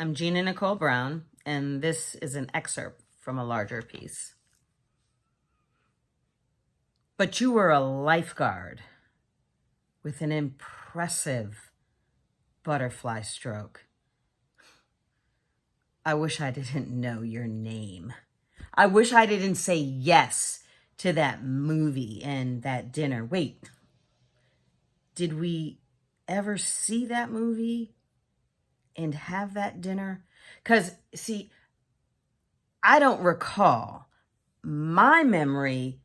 I'm Gina Nicole Brown, and this is an excerpt from a larger piece. But you were a lifeguard with an impressive butterfly stroke. I wish I didn't know your name. I wish I didn't say yes to that movie and that dinner. Wait, did we ever see that movie and have that dinner? Because, see, I don't recall. My memory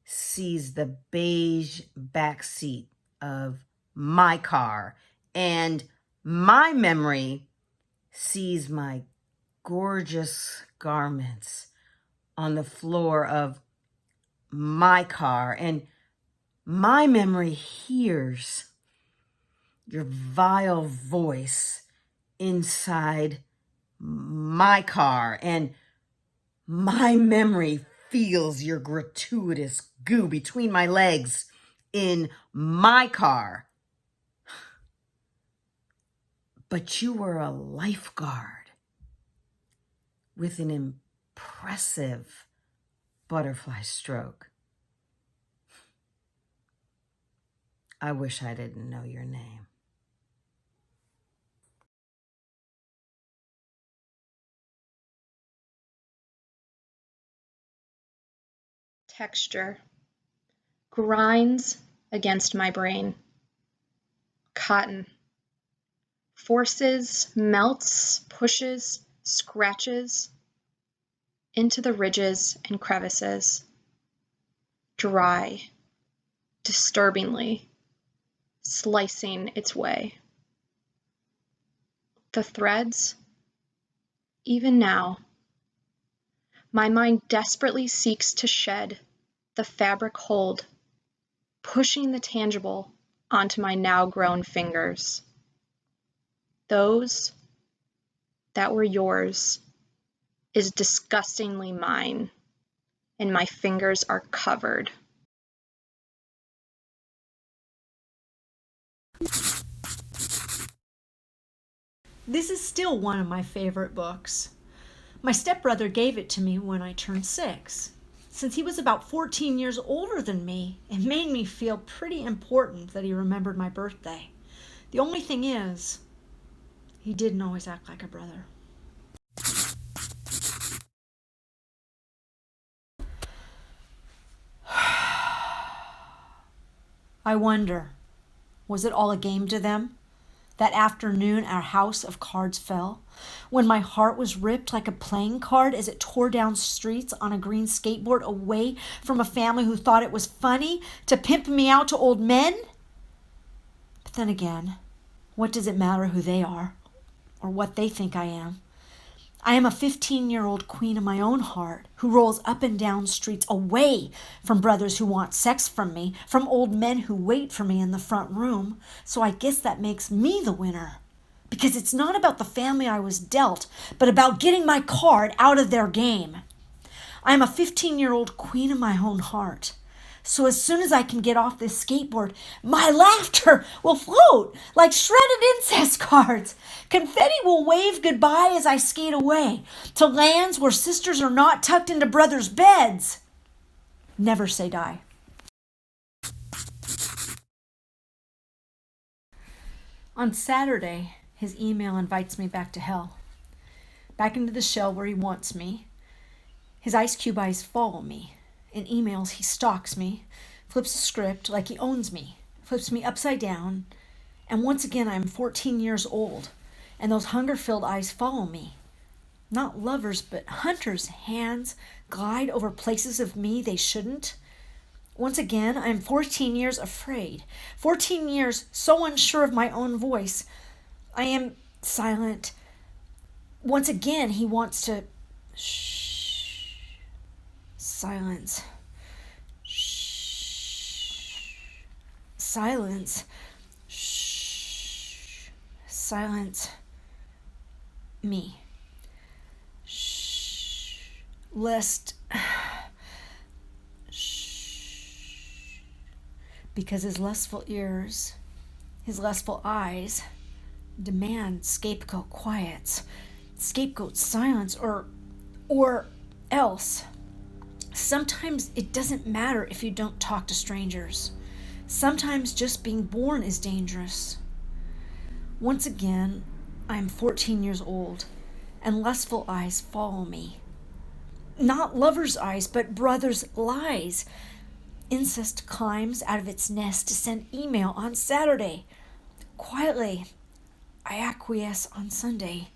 sees the beige back seat of my car, and my memory sees my gorgeous garments on the floor of my car, and my memory hears your vile voice inside my car, and my memory feels your gratuitous goo between my legs in my car. But you were a lifeguard with an impressive butterfly stroke. I wish I didn't know your name. Texture grinds against my brain. Cotton forces, melts, pushes, scratches into the ridges and crevices. Dry, disturbingly, slicing its way. The threads, even now, my mind desperately seeks to shed the fabric hold, pushing the tangible onto my now grown fingers. Those that were yours is disgustingly mine, and my fingers are covered. This is still one of my favorite books. My stepbrother gave it to me when I turned 6. Since he was about 14 years older than me, it made me feel pretty important that he remembered my birthday. The only thing is, he didn't always act like a brother. I wonder, was it all a game to them? That afternoon our house of cards fell, when my heart was ripped like a playing card as it tore down streets on a green skateboard away from a family who thought it was funny to pimp me out to old men? But then again, what does it matter who they are or what they think I am? I am a 15-year-old queen of my own heart who rolls up and down streets away from brothers who want sex from me, from old men who wait for me in the front room. So I guess that makes me the winner. Because it's not about the family I was dealt, but about getting my card out of their game. I am a 15-year-old queen of my own heart. So as soon as I can get off this skateboard, my laughter will float like shredded incest cards. Confetti will wave goodbye as I skate away to lands where sisters are not tucked into brothers' beds. Never say die. On Saturday, his email invites me back to hell. Back into the shell where he wants me. His ice cube eyes follow me. In emails, he stalks me, flips a script like he owns me, flips me upside down, and once again I'm 14 years old, and those hunger-filled eyes follow me. Not lovers, but hunters' hands glide over places of me they shouldn't. Once again, I'm 14 years afraid, 14 years so unsure of my own voice. I am silent. Once again, he wants to shh. Silence. Shh. Silence. Shh. Silence. Me. Shh. Lest. Shh. Because his lustful ears, his lustful eyes, demand scapegoat quiets, scapegoat silence, or else. Sometimes it doesn't matter if you don't talk to strangers. Sometimes just being born is dangerous. Once again, I am 14 years old, and lustful eyes follow me. Not lovers' eyes, but brothers' lies. Incest climbs out of its nest to send email on Saturday. Quietly, I acquiesce on Sunday.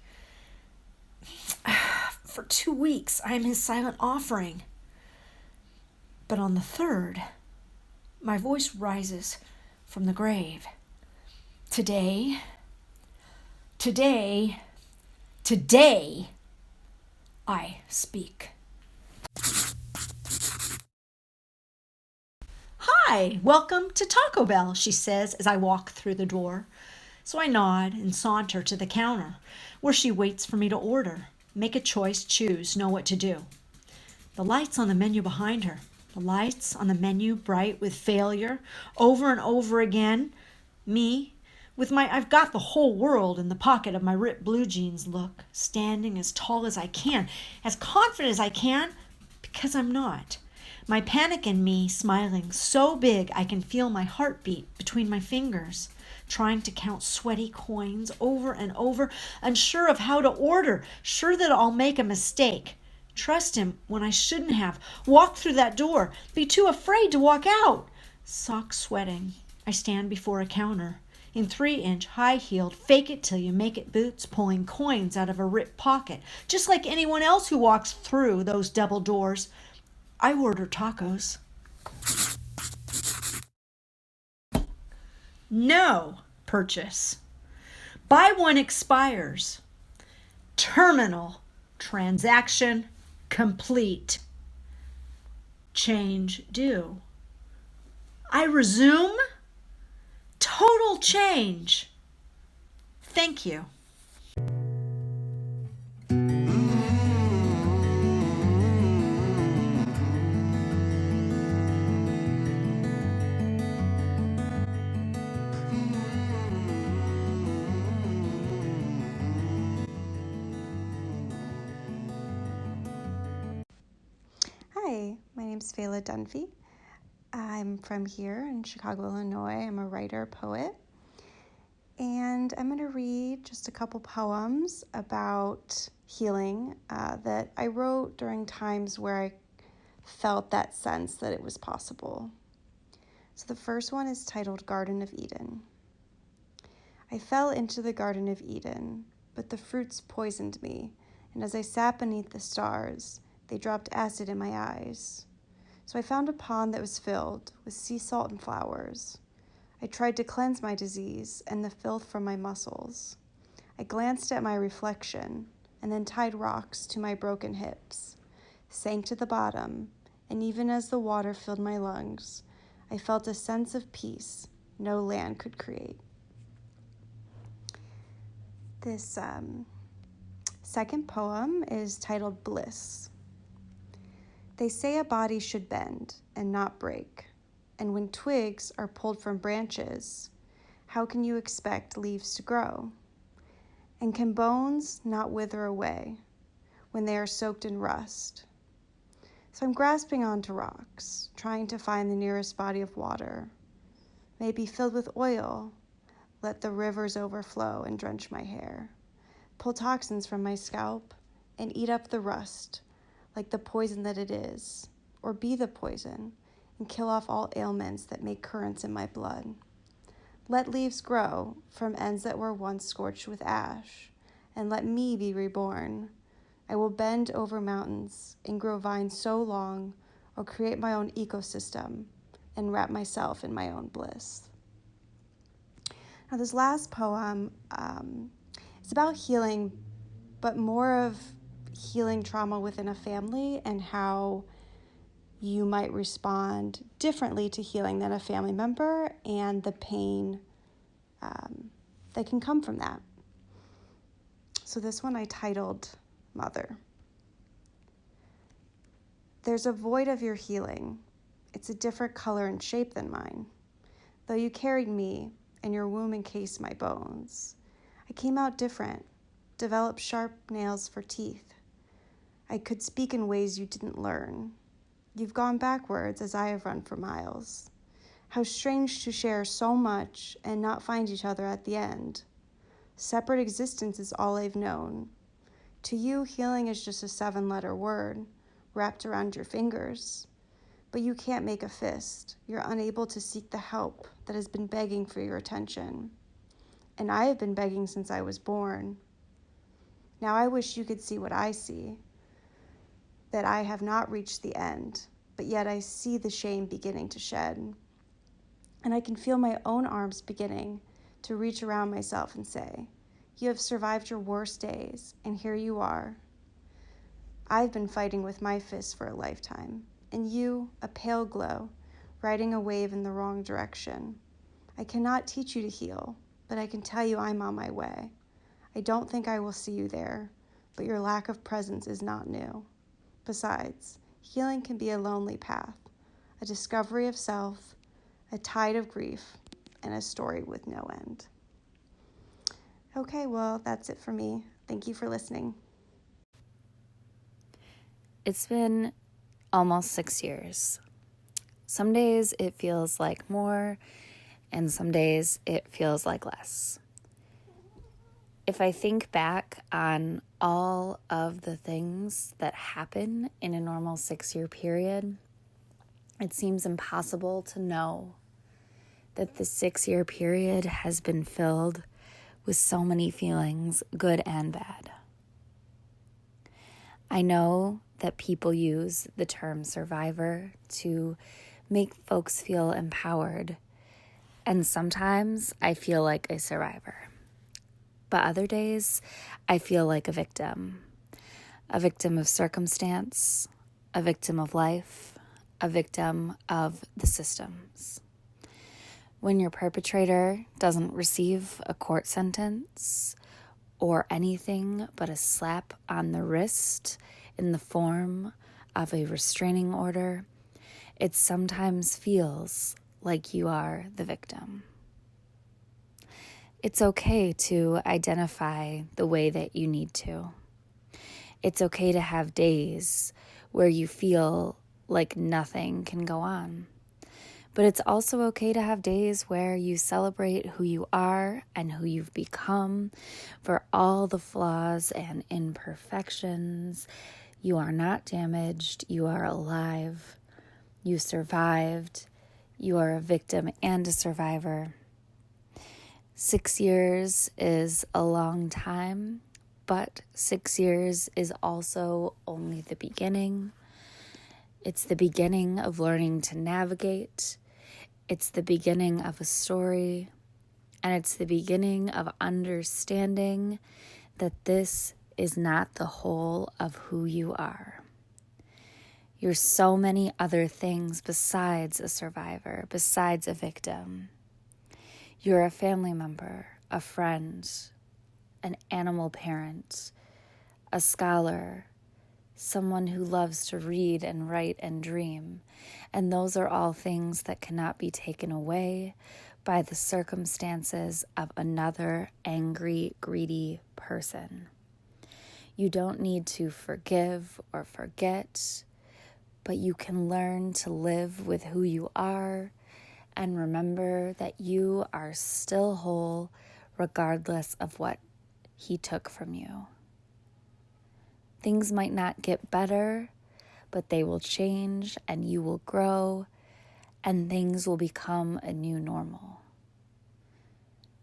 For 2 weeks, I am his silent offering. But on the third, my voice rises from the grave. Today, I speak. Hi, welcome to Taco Bell, she says as I walk through the door. So I nod and saunter to the counter, where she waits for me to order. Make a choice, choose, know what to do. The lights on the menu behind her. The lights on the menu bright with failure, over and over again. Me, with my I've got the whole world in the pocket of my ripped blue jeans look, standing as tall as I can, as confident as I can, because I'm not. My panic in me smiling so big I can feel my heartbeat between my fingers, trying to count sweaty coins over and over, unsure of how to order, sure that I'll make a mistake. Trust him when I shouldn't have. Walk through that door. Be too afraid to walk out. Socks sweating. I stand before a counter. In 3-inch, high-heeled, fake it till you make it boots, pulling coins out of a ripped pocket, just like anyone else who walks through those double doors. I order tacos. No purchase. Buy one expires. Terminal. Transaction complete. Change due. I resume. Total change. Thank you. Hi, my name's Fela Dunfee. I'm from here in Chicago, Illinois. I'm a writer, poet, and I'm going to read just a couple poems about healing that I wrote during times where I felt that sense that it was possible. So the first one is titled Garden of Eden. I fell into the Garden of Eden, but the fruits poisoned me, and as I sat beneath the stars, they dropped acid in my eyes. So I found a pond that was filled with sea salt and flowers. I tried to cleanse my disease and the filth from my muscles. I glanced at my reflection and then tied rocks to my broken hips, sank to the bottom, and even as the water filled my lungs, I felt a sense of peace no land could create. This second poem is titled Bliss. They say a body should bend and not break, and when twigs are pulled from branches, how can you expect leaves to grow? And can bones not wither away when they are soaked in rust? So I'm grasping onto rocks, trying to find the nearest body of water, maybe filled with oil. Let the rivers overflow and drench my hair, pull toxins from my scalp, and eat up the rust like the poison that it is, or be the poison, and kill off all ailments that make currents in my blood. Let leaves grow from ends that were once scorched with ash, and let me be reborn. I will bend over mountains and grow vines so long, or create my own ecosystem and wrap myself in my own bliss. Now this last poem is about healing, but more of healing trauma within a family and how you might respond differently to healing than a family member and the pain that can come from that. So this one I titled Mother. There's a void of your healing. It's a different color and shape than mine. Though you carried me and your womb encased my bones, I came out different, developed sharp nails for teeth. I could speak in ways you didn't learn. You've gone backwards as I have run for miles. How strange to share so much and not find each other at the end. Separate existence is all I've known. To you, healing is just a 7-letter word wrapped around your fingers. But you can't make a fist. You're unable to seek the help that has been begging for your attention. And I have been begging since I was born. Now I wish you could see what I see, that I have not reached the end, but yet I see the shame beginning to shed. And I can feel my own arms beginning to reach around myself and say, you have survived your worst days, and here you are. I've been fighting with my fists for a lifetime, and you, a pale glow, riding a wave in the wrong direction. I cannot teach you to heal, but I can tell you I'm on my way. I don't think I will see you there, but your lack of presence is not new. Besides, healing can be a lonely path, a discovery of self, a tide of grief, and a story with no end. Okay, well, that's it for me. Thank you for listening. It's been almost 6 years. Some days it feels like more, and some days it feels like less. If I think back on all of the things that happen in a normal 6-year period, it seems impossible to know that the 6-year period has been filled with so many feelings, good and bad. I know that people use the term survivor to make folks feel empowered, and sometimes I feel like a survivor. But other days, I feel like a victim of circumstance, a victim of life, a victim of the systems. When your perpetrator doesn't receive a court sentence or anything but a slap on the wrist in the form of a restraining order, it sometimes feels like you are the victim. It's okay to identify the way that you need to. It's okay to have days where you feel like nothing can go on. But it's also okay to have days where you celebrate who you are and who you've become for all the flaws and imperfections. You are not damaged. You are alive. You survived. You are a victim and a survivor. 6 years is a long time, but 6 years is also only the beginning. It's the beginning of learning to navigate. It's the beginning of a story, and it's the beginning of understanding that this is not the whole of who you are. You're so many other things besides a survivor, besides a victim. You're a family member, a friend, an animal parent, a scholar, someone who loves to read and write and dream. And those are all things that cannot be taken away by the circumstances of another angry, greedy person. You don't need to forgive or forget, but you can learn to live with who you are and remember that you are still whole regardless of what he took from you. Things might not get better, but they will change and you will grow and things will become a new normal.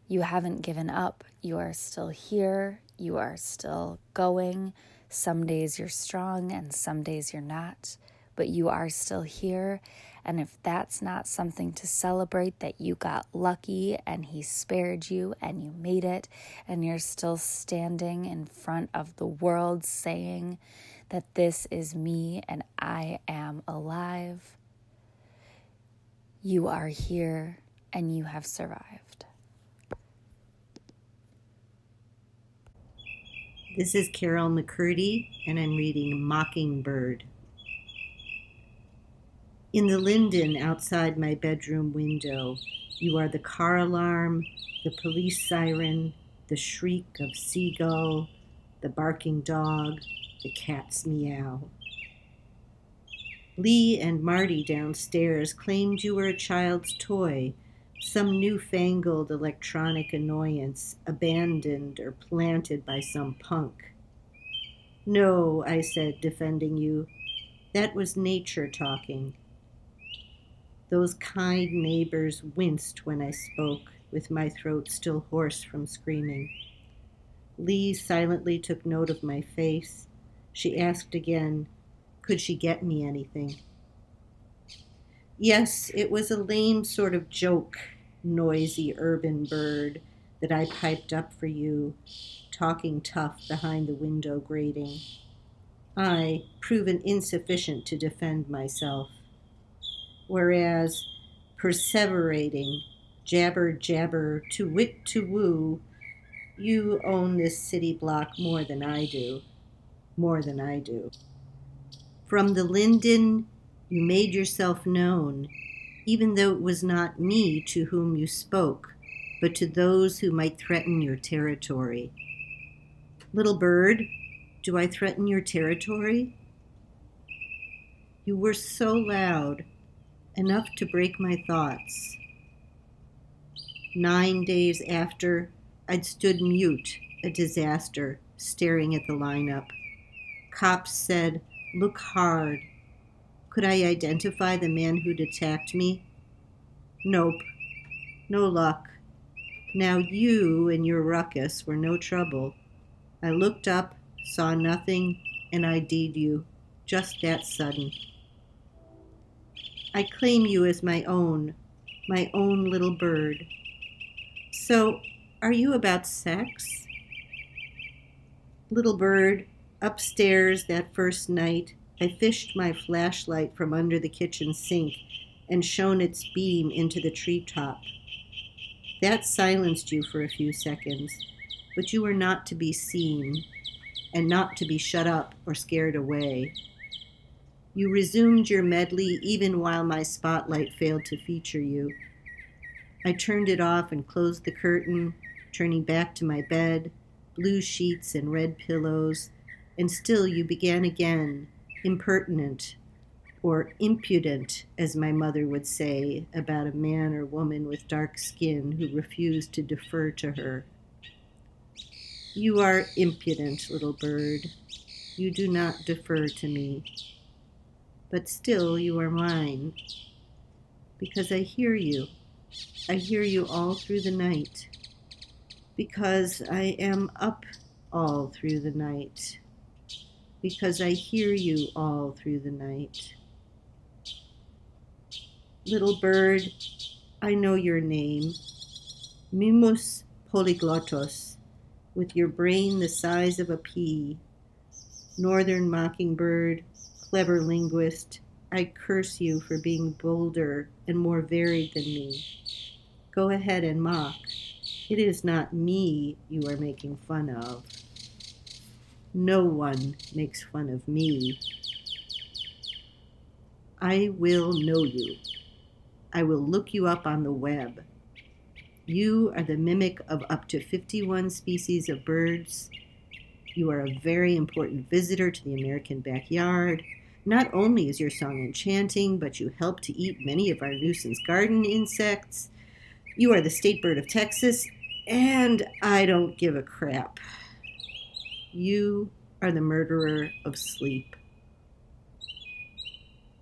You haven't given up. You are still here. You are still going. Some days you're strong and some days you're not, but you are still here. And if that's not something to celebrate, that you got lucky and he spared you and you made it and you're still standing in front of the world saying that this is me and I am alive, you are here and you have survived. This is Carol McCurdy, and I'm reading Mockingbird. In the linden outside my bedroom window, you are the car alarm, the police siren, the shriek of seagull, the barking dog, the cat's meow. Lee and Marty downstairs claimed you were a child's toy, some newfangled electronic annoyance abandoned or planted by some punk. No, I said, defending you, that was nature talking. Those kind neighbors winced when I spoke, with my throat still hoarse from screaming. Lee silently took note of my face. She asked again, could she get me anything? Yes, it was a lame sort of joke, noisy urban bird, that I piped up for you, talking tough behind the window grating. I, proven insufficient to defend myself. Whereas, perseverating, jabber jabber, to wit to woo, you own this city block more than I do. More than I do. From the linden, you made yourself known, even though it was not me to whom you spoke, but to those who might threaten your territory. Little bird, do I threaten your territory? You were so loud, enough to break my thoughts. 9 days after, I'd stood mute, a disaster, staring at the lineup. Cops said, look hard. Could I identify the man who'd attacked me? Nope. No luck. Now you and your ruckus were no trouble. I looked up, saw nothing, and ID'd you. Just that sudden. I claim you as my own little bird. So, are you about sex? Little bird, upstairs that first night, I fished my flashlight from under the kitchen sink and shone its beam into the treetop. That silenced you for a few seconds, but you were not to be seen and not to be shut up or scared away. You resumed your medley even while my spotlight failed to feature you. I turned it off and closed the curtain, turning back to my bed, blue sheets and red pillows, and still you began again, impertinent, or impudent, as my mother would say about a man or woman with dark skin who refused to defer to her. You are impudent, little bird. You do not defer to me. But still you are mine, because I hear you. I hear you all through the night, because I am up all through the night, because I hear you all through the night. Little bird, I know your name, Mimus polyglottos, with your brain the size of a pea. Northern mockingbird, clever linguist, I curse you for being bolder and more varied than me. Go ahead and mock. It is not me you are making fun of. No one makes fun of me. I will know you. I will look you up on the web. You are the mimic of up to 51 species of birds. You are a very important visitor to the American backyard. Not only is your song enchanting, but you help to eat many of our nuisance garden insects. You are the state bird of Texas, and I don't give a crap. You are the murderer of sleep.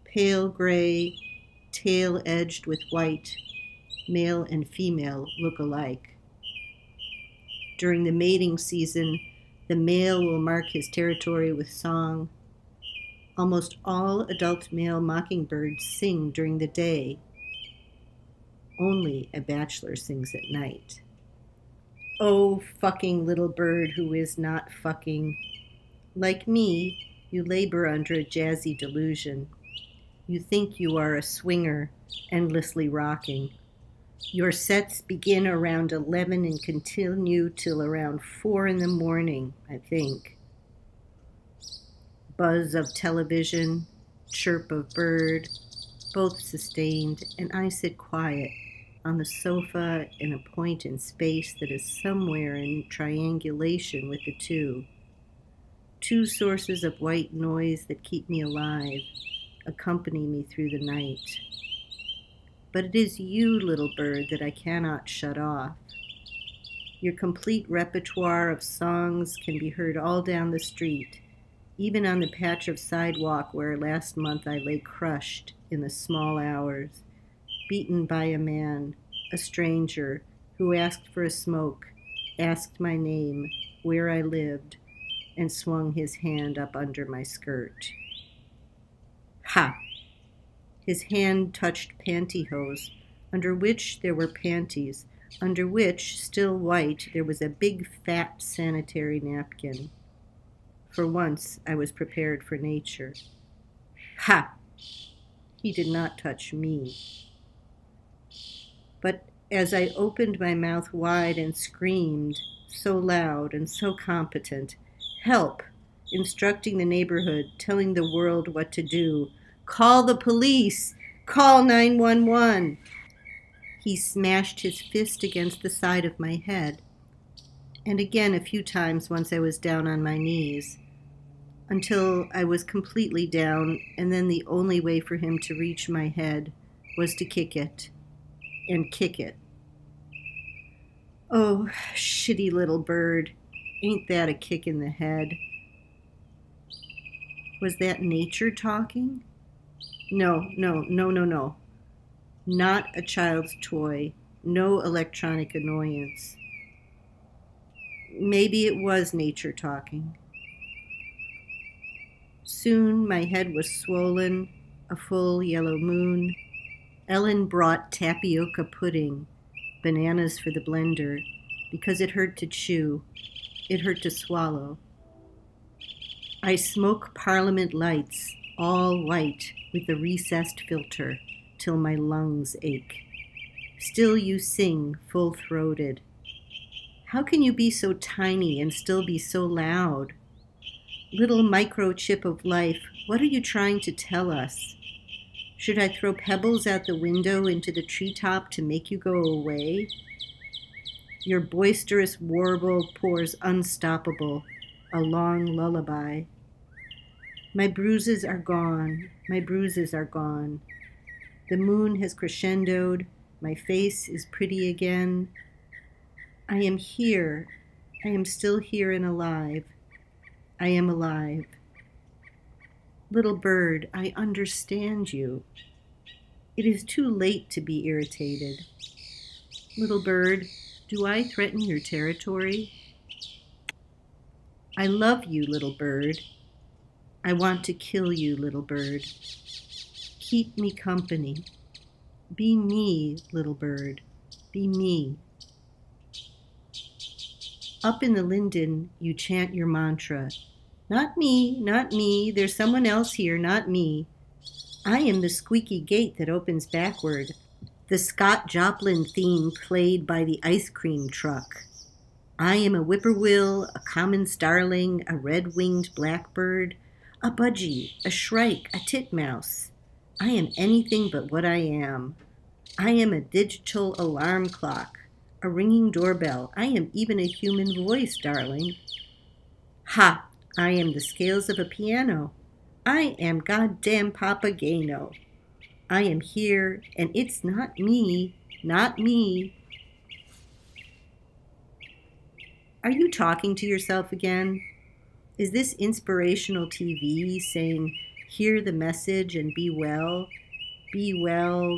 Pale gray, tail edged with white, male and female look alike. During the mating season, the male will mark his territory with song. Almost all adult male mockingbirds sing during the day. Only a bachelor sings at night. Oh, fucking little bird who is not fucking. Like me, you labor under a jazzy delusion. You think you are a swinger, endlessly rocking. Your sets begin around 11 and continue till around 4 in the morning, I think. Buzz of television, chirp of bird, both sustained, and I sit quiet, on the sofa in a point in space that is somewhere in triangulation with the two. Two sources of white noise that keep me alive, accompany me through the night. But it is you, little bird, that I cannot shut off. Your complete repertoire of songs can be heard all down the street, even on the patch of sidewalk where last month I lay crushed in the small hours, beaten by a man, a stranger, who asked for a smoke, asked my name, where I lived, and swung his hand up under my skirt. Ha! His hand touched pantyhose, under which there were panties, under which, still white, there was a big fat sanitary napkin. For once I was prepared for nature. Ha! He did not touch me. But as I opened my mouth wide and screamed, so loud and so competent, help, instructing the neighborhood, telling the world what to do, call the police, call 911. He smashed his fist against the side of my head, and again a few times once I was down on my knees, until I was completely down, and then the only way for him to reach my head was to kick it, and kick it. Oh, shitty little bird, ain't that a kick in the head? Was that nature talking? No. Not a child's toy, no electronic annoyance. Maybe it was nature talking. Soon my head was swollen, a full yellow moon. Ellen brought tapioca pudding, bananas for the blender, because it hurt to chew, it hurt to swallow. I smoke Parliament lights, all white, with the recessed filter, till my lungs ache. Still you sing, full-throated. How can you be so tiny and still be so loud? Little microchip of life, what are you trying to tell us? Should I throw pebbles out the window into the treetop to make you go away? Your boisterous warble pours unstoppable, a long lullaby. My bruises are gone, my bruises are gone. The moon has crescendoed, my face is pretty again. I am here, I am still here and alive. I am alive. Little bird, I understand you. It is too late to be irritated. Little bird, do I threaten your territory? I love you, little bird. I want to kill you, little bird. Keep me company. Be me, little bird. Be me. Up in the linden, you chant your mantra. Not me, there's someone else here, not me. I am the squeaky gate that opens backward, the Scott Joplin theme played by the ice cream truck. I am a whippoorwill, a common starling, a red-winged blackbird, a budgie, a shrike, a titmouse. I am anything but what I am. I am a digital alarm clock, a ringing doorbell. I am even a human voice, darling. Ha! I am the scales of a piano. I am goddamn Papageno. I am here, and it's not me, not me. Are you talking to yourself again? Is this inspirational TV saying, hear the message and be well,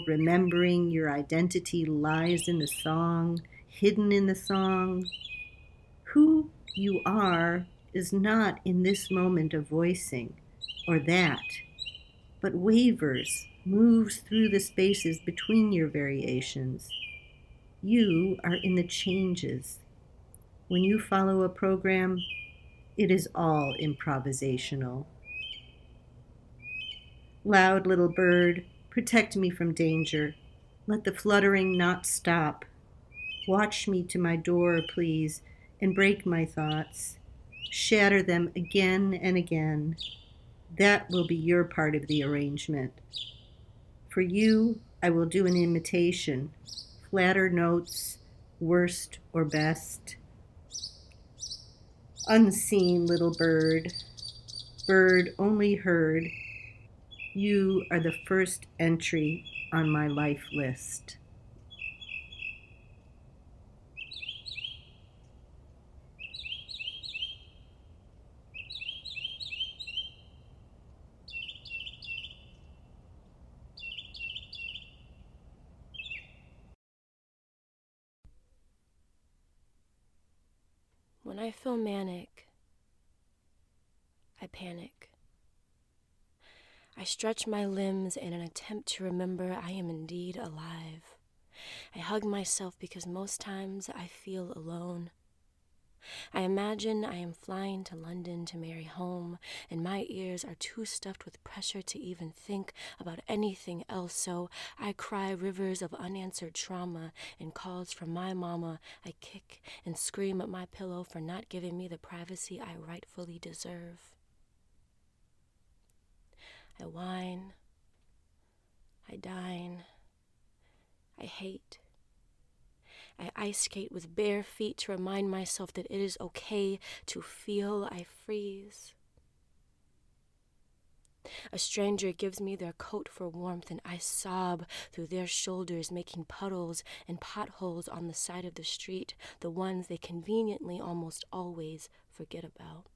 remembering your identity lies in the song, hidden in the song? Who you are is not in this moment of voicing, or that, but wavers, moves through the spaces between your variations. You are in the changes. When you follow a program, it is all improvisational. Loud little bird, protect me from danger. Let the fluttering not stop. Watch me to my door, please, and break my thoughts. Shatter them again and again. That will be your part of the arrangement. For you, I will do an imitation. flatter notes, worst or best. Unseen little bird, bird only heard, you are the first entry on my life list. When I feel manic, I panic. I stretch my limbs in an attempt to remember I am indeed alive. I hug myself because most times I feel alone. I imagine I am flying to London to marry home, and my ears are too stuffed with pressure to even think about anything else, so I cry rivers of unanswered trauma and calls from my mama. I kick and scream at my pillow for not giving me the privacy I rightfully deserve. I whine, I dine, I hate. I ice skate with bare feet to remind myself that it is okay to feel. I freeze. A stranger gives me their coat for warmth, and I sob through their shoulders, making puddles and potholes on the side of the street, the ones they conveniently almost always forget about.